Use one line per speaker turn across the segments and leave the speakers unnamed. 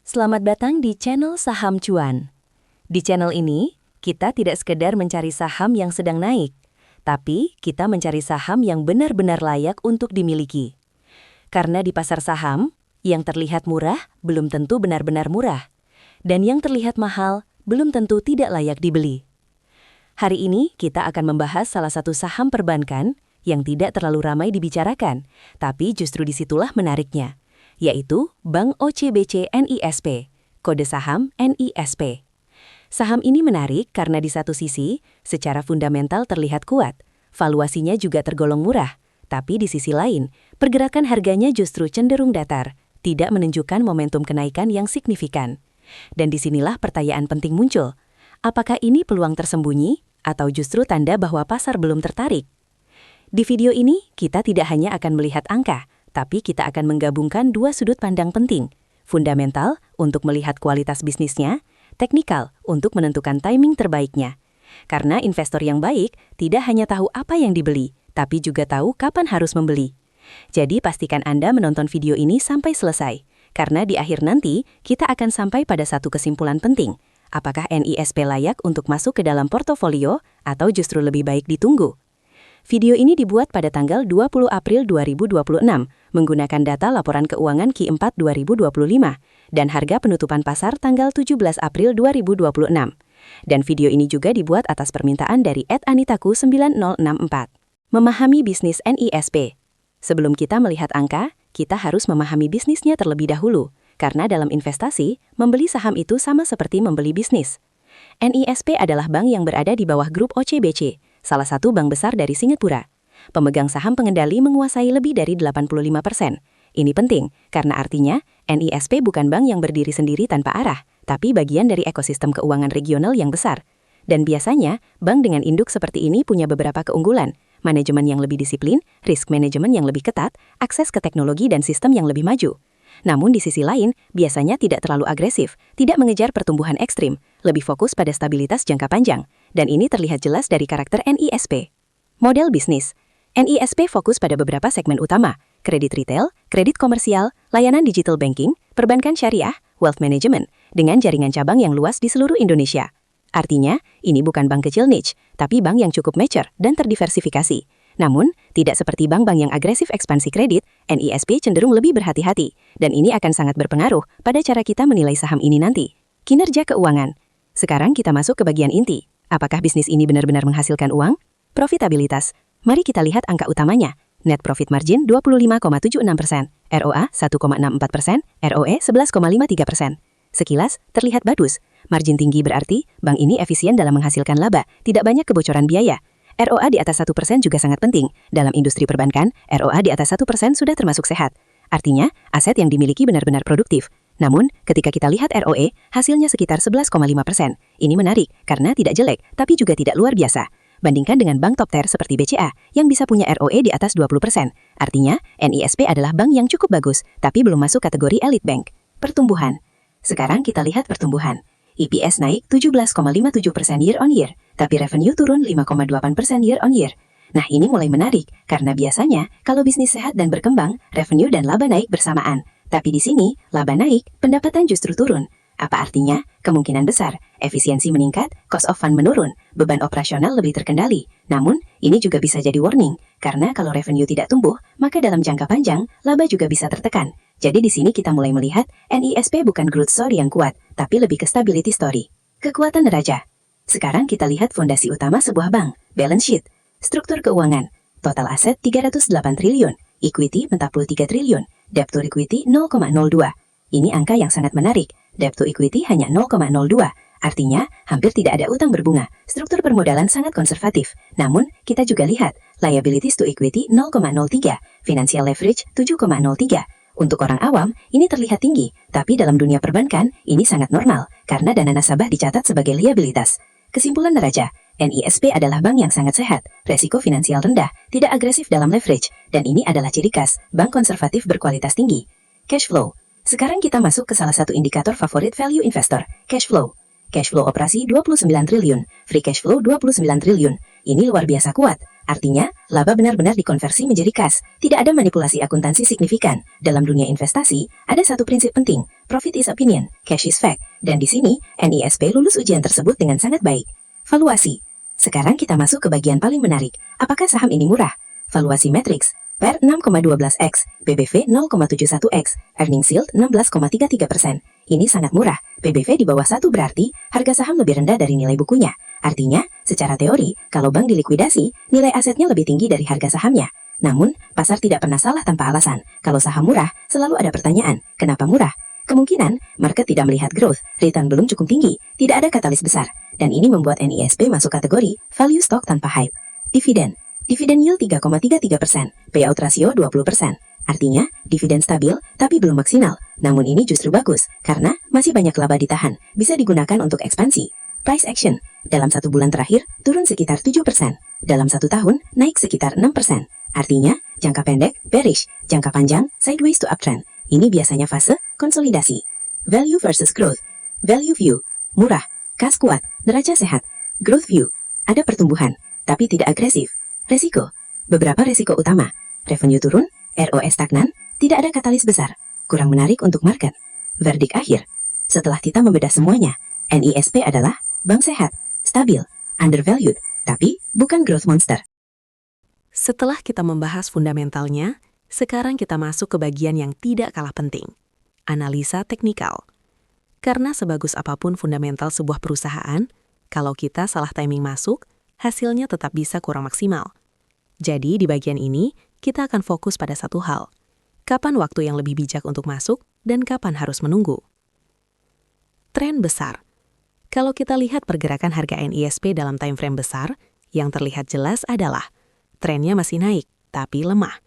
Selamat datang di channel Saham Cuan. Di channel ini, kita tidak sekedar mencari saham yang sedang naik, tapi kita mencari saham yang benar-benar layak untuk dimiliki. Karena di pasar saham, yang terlihat murah belum tentu benar-benar murah, dan yang terlihat mahal belum tentu tidak layak dibeli. Hari ini kita akan membahas salah satu saham perbankan yang tidak terlalu ramai dibicarakan, tapi justru disitulah menariknya, yaitu Bank OCBC NISP, kode saham NISP. Saham ini menarik karena di satu sisi, secara fundamental terlihat kuat, valuasinya juga tergolong murah, tapi di sisi lain, pergerakan harganya justru cenderung datar, tidak menunjukkan momentum kenaikan yang signifikan. Dan disinilah pertanyaan penting muncul, apakah ini peluang tersembunyi, atau justru tanda bahwa pasar belum tertarik? Di video ini, kita tidak hanya akan melihat angka, tapi kita akan menggabungkan dua sudut pandang penting, fundamental untuk melihat kualitas bisnisnya, teknikal untuk menentukan timing terbaiknya. Karena investor yang baik tidak hanya tahu apa yang dibeli, tapi juga tahu kapan harus membeli. Jadi pastikan Anda menonton video ini sampai selesai, karena di akhir nanti kita akan sampai pada satu kesimpulan penting. Apakah NISP layak untuk masuk ke dalam portofolio atau justru lebih baik ditunggu? Video ini dibuat pada tanggal 20 April 2026 menggunakan data laporan keuangan Q4 2025 dan harga penutupan pasar tanggal 17 April 2026. Dan video ini juga dibuat atas permintaan dari @anitaku9064. Memahami bisnis NISP. Sebelum kita melihat angka, kita harus memahami bisnisnya terlebih dahulu, karena dalam investasi, membeli saham itu sama seperti membeli bisnis. NISP adalah bank yang berada di bawah grup OCBC, salah satu bank besar dari Singapura. Pemegang saham pengendali menguasai lebih dari 85%. Ini penting, karena artinya NISP bukan bank yang berdiri sendiri tanpa arah, tapi bagian dari ekosistem keuangan regional yang besar. Dan biasanya, bank dengan induk seperti ini punya beberapa keunggulan, manajemen yang lebih disiplin, risk management yang lebih ketat, akses ke teknologi dan sistem yang lebih maju. Namun di sisi lain, biasanya tidak terlalu agresif, tidak mengejar pertumbuhan ekstrim, lebih fokus pada stabilitas jangka panjang, dan ini terlihat jelas dari karakter NISP. Model bisnis. NISP fokus pada beberapa segmen utama, kredit retail, kredit komersial, layanan digital banking, perbankan syariah, wealth management, dengan jaringan cabang yang luas di seluruh Indonesia. Artinya, ini bukan bank kecil niche, tapi bank yang cukup mature dan terdiversifikasi. Namun, tidak seperti bank-bank yang agresif ekspansi kredit, NISP cenderung lebih berhati-hati, dan ini akan sangat berpengaruh pada cara kita menilai saham ini nanti. Kinerja keuangan. Sekarang kita masuk ke bagian inti. Apakah bisnis ini benar-benar menghasilkan uang? Profitabilitas. Mari kita lihat angka utamanya. Net profit margin 25,76%, ROA 1,64%, ROE 11,53%. Sekilas, terlihat bagus. Margin tinggi berarti, bank ini efisien dalam menghasilkan laba, tidak banyak kebocoran biaya. ROA di atas 1% juga sangat penting. Dalam industri perbankan, ROA di atas 1% sudah termasuk sehat. Artinya, aset yang dimiliki benar-benar produktif. Namun, ketika kita lihat ROE, hasilnya sekitar 11,5%. Ini menarik, karena tidak jelek, tapi juga tidak luar biasa. Bandingkan dengan bank top tier seperti BCA, yang bisa punya ROE di atas 20%. Artinya, NISP adalah bank yang cukup bagus, tapi belum masuk kategori elite bank. Pertumbuhan. Sekarang kita lihat pertumbuhan. EPS naik 17,57% year on year, tapi revenue turun 5,8% year on year. Nah, ini mulai menarik, karena biasanya, kalau bisnis sehat dan berkembang, revenue dan laba naik bersamaan. Tapi di sini, laba naik, pendapatan justru turun. Apa artinya? Kemungkinan besar, efisiensi meningkat, cost of fund menurun, beban operasional lebih terkendali. Namun, ini juga bisa jadi warning, karena kalau revenue tidak tumbuh, maka dalam jangka panjang, laba juga bisa tertekan. Jadi di sini kita mulai melihat, NISP bukan growth story yang kuat, tapi lebih ke stability story. Kekuatan neraca. Sekarang kita lihat fondasi utama sebuah bank, balance sheet. Struktur keuangan, total aset 308 triliun, equity 43 triliun, debt to equity 0,02. Ini angka yang sangat menarik, debt to equity hanya 0,02, artinya hampir tidak ada utang berbunga, struktur permodalan sangat konservatif. Namun, kita juga lihat, liabilities to equity 0,03, financial leverage 7,03. Untuk orang awam, ini terlihat tinggi, tapi dalam dunia perbankan, ini sangat normal, karena dana nasabah dicatat sebagai liabilitas. Kesimpulan neraca, NISP adalah bank yang sangat sehat, resiko finansial rendah, tidak agresif dalam leverage, dan ini adalah ciri khas bank konservatif berkualitas tinggi. Cash flow. Sekarang kita masuk ke salah satu indikator favorit value investor, cash flow. Cash flow operasi 29 triliun, free cash flow 29 triliun.
Ini luar biasa kuat. Artinya, laba benar-benar dikonversi menjadi kas. Tidak ada manipulasi akuntansi signifikan. Dalam dunia investasi, ada satu prinsip penting. Profit is opinion, cash is fact. Dan di sini, NISP lulus ujian tersebut dengan sangat baik. Valuasi. Sekarang kita masuk ke bagian paling menarik. Apakah saham ini murah? Valuasi matriks. PER 6,12x, PBV 0,71x, earnings yield 16,33%. Ini sangat murah. PBV di bawah 1 berarti harga saham lebih rendah dari nilai bukunya. Artinya, secara teori, kalau bank dilikuidasi, nilai asetnya lebih tinggi dari harga sahamnya. Namun, pasar tidak pernah salah tanpa alasan. Kalau saham murah, selalu ada pertanyaan, kenapa murah? Kemungkinan, market tidak melihat growth, return belum cukup tinggi, tidak ada katalis besar. Dan ini membuat NISP masuk kategori value stock tanpa hype. Dividen. Dividen yield 3,33%, payout ratio 20%. Artinya, dividen stabil, tapi belum maksimal. Namun ini justru bagus, karena masih banyak laba ditahan, bisa digunakan untuk ekspansi. Price action. Dalam 1 bulan terakhir, turun sekitar 7%. Dalam 1 tahun, naik sekitar 6%. Artinya, jangka pendek, bearish. Jangka panjang, sideways to uptrend. Ini biasanya fase konsolidasi. Value versus growth. Value view. Murah, kas kuat, neraca sehat. Growth view. Ada pertumbuhan, tapi tidak agresif. Resiko. Beberapa resiko utama. Revenue turun, ROE stagnan, tidak ada katalis besar. Kurang menarik untuk market. Verdik akhir. Setelah kita membedah semuanya, NISP adalah bank sehat, stabil, undervalued, tapi bukan growth monster.
Setelah kita membahas fundamentalnya, sekarang kita masuk ke bagian yang tidak kalah penting. Analisa teknikal. Karena sebagus apapun fundamental sebuah perusahaan, kalau kita salah timing masuk, hasilnya tetap bisa kurang maksimal. Jadi di bagian ini, kita akan fokus pada satu hal. Kapan waktu yang lebih bijak untuk masuk dan kapan harus menunggu. Tren besar. Kalau kita lihat pergerakan harga NISP dalam time frame besar, yang terlihat jelas adalah trennya masih naik, tapi lemah.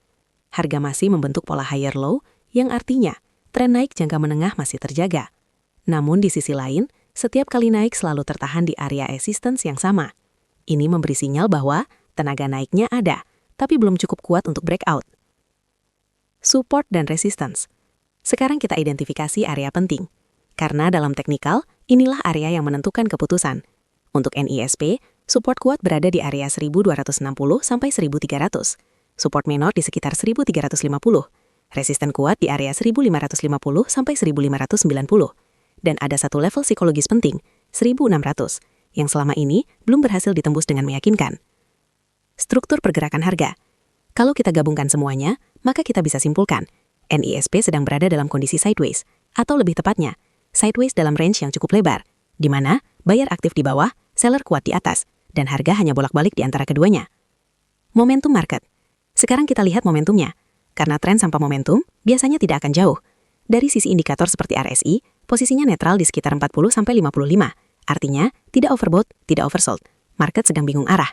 Harga masih membentuk pola higher low, yang artinya tren naik jangka menengah masih terjaga. Namun di sisi lain, setiap kali naik selalu tertahan di area resistance yang sama. Ini memberi sinyal bahwa tenaga naiknya ada, tapi belum cukup kuat untuk breakout. Support dan resistance. Sekarang kita identifikasi area penting. Karena dalam teknikal, inilah area yang menentukan keputusan. Untuk NISP, support kuat berada di area 1260 sampai 1300. Support minor di sekitar 1350. Resisten kuat di area 1550 sampai 1590. Dan ada satu level psikologis penting, 1600. Yang selama ini belum berhasil ditembus dengan meyakinkan. Struktur pergerakan harga. Kalau kita gabungkan semuanya, maka kita bisa simpulkan, NISP sedang berada dalam kondisi sideways, atau lebih tepatnya, sideways dalam range yang cukup lebar, di mana buyer aktif di bawah, seller kuat di atas, dan harga hanya bolak-balik di antara keduanya. Momentum market. Sekarang kita lihat momentumnya. Karena tren tanpa momentum biasanya tidak akan jauh. Dari sisi indikator seperti RSI, posisinya netral di sekitar 40-55. Artinya, tidak overbought, tidak oversold. Market sedang bingung arah.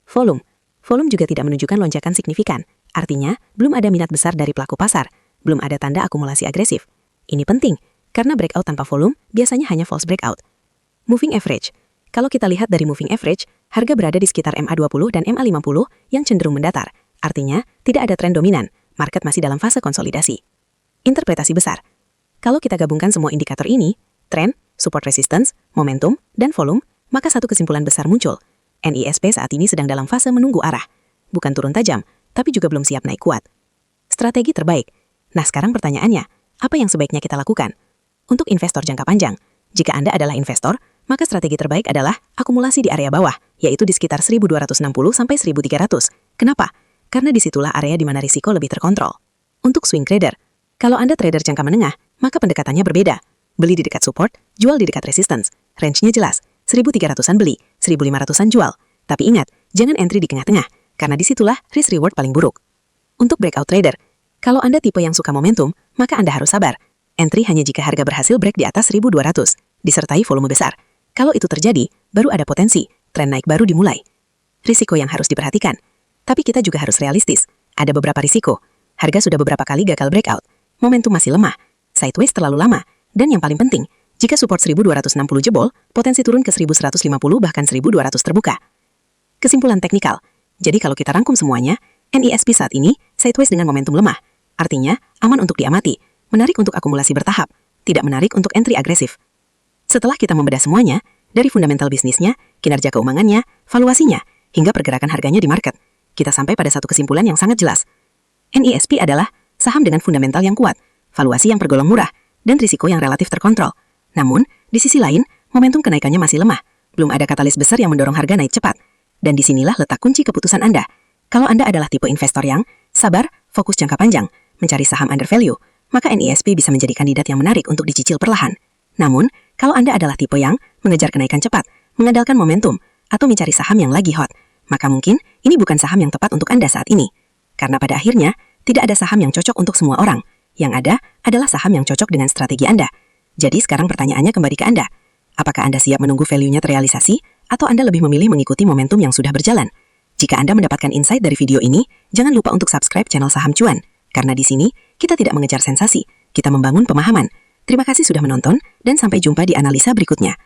Volume. Volume juga tidak menunjukkan lonjakan signifikan. Artinya, belum ada minat besar dari pelaku pasar. Belum ada tanda akumulasi agresif. Ini penting, karena breakout tanpa volume biasanya hanya false breakout. Moving average. Kalau kita lihat dari moving average, harga berada di sekitar MA20 dan MA50 yang cenderung mendatar. Artinya, tidak ada tren dominan. Market masih dalam fase konsolidasi. Interpretasi besar. Kalau kita gabungkan semua indikator ini, tren, support resistance, momentum, dan volume, maka satu kesimpulan besar muncul. NISP saat ini sedang dalam fase menunggu arah. Bukan turun tajam, tapi juga belum siap naik kuat. Strategi terbaik. Nah sekarang pertanyaannya, apa yang sebaiknya kita lakukan? Untuk investor jangka panjang, jika Anda adalah investor, maka strategi terbaik adalah akumulasi di area bawah, yaitu di sekitar 1260 sampai 1300. Kenapa? Karena disitulah area di mana risiko lebih terkontrol. Untuk swing trader, kalau Anda trader jangka menengah, maka pendekatannya berbeda. Beli di dekat support, jual di dekat resistance. Range-nya jelas, 1300-an beli, 1500-an jual. Tapi ingat, jangan entry di tengah-tengah, karena disitulah risk-reward paling buruk. Untuk breakout trader, kalau Anda tipe yang suka momentum, maka Anda harus sabar. Entry hanya jika harga berhasil break di atas 1200, disertai volume besar. Kalau itu terjadi, baru ada potensi, tren naik baru dimulai. Risiko yang harus diperhatikan. Tapi kita juga harus realistis. Ada beberapa risiko. Harga sudah beberapa kali gagal breakout. Momentum masih lemah. Sideways terlalu lama. Dan yang paling penting, jika support 1260 jebol, potensi turun ke 1150 bahkan 1200 terbuka. Kesimpulan teknikal. Jadi kalau kita rangkum semuanya, NISP saat ini sideways dengan momentum lemah. Artinya, aman untuk diamati, menarik untuk akumulasi bertahap, tidak menarik untuk entry agresif. Setelah kita membedah semuanya, dari fundamental bisnisnya, kinerja keuangannya, valuasinya, hingga pergerakan harganya di market. Kita sampai pada satu kesimpulan yang sangat jelas. NISP adalah saham dengan fundamental yang kuat, valuasi yang tergolong murah, dan risiko yang relatif terkontrol. Namun, di sisi lain, momentum kenaikannya masih lemah. Belum ada katalis besar yang mendorong harga naik cepat. Dan disinilah letak kunci keputusan Anda. Kalau Anda adalah tipe investor yang sabar, fokus jangka panjang, mencari saham under value, maka NISP bisa menjadi kandidat yang menarik untuk dicicil perlahan. Namun, kalau Anda adalah tipe yang mengejar kenaikan cepat, mengandalkan momentum, atau mencari saham yang lagi hot, maka mungkin ini bukan saham yang tepat untuk Anda saat ini. Karena pada akhirnya, tidak ada saham yang cocok untuk semua orang. Yang ada adalah saham yang cocok dengan strategi Anda. Jadi sekarang pertanyaannya kembali ke Anda. Apakah Anda siap menunggu value-nya terrealisasi, atau Anda lebih memilih mengikuti momentum yang sudah berjalan? Jika Anda mendapatkan insight dari video ini, jangan lupa untuk subscribe channel Saham Cuan. Karena di sini, kita tidak mengejar sensasi, kita membangun pemahaman. Terima kasih sudah menonton, dan sampai jumpa di analisa berikutnya.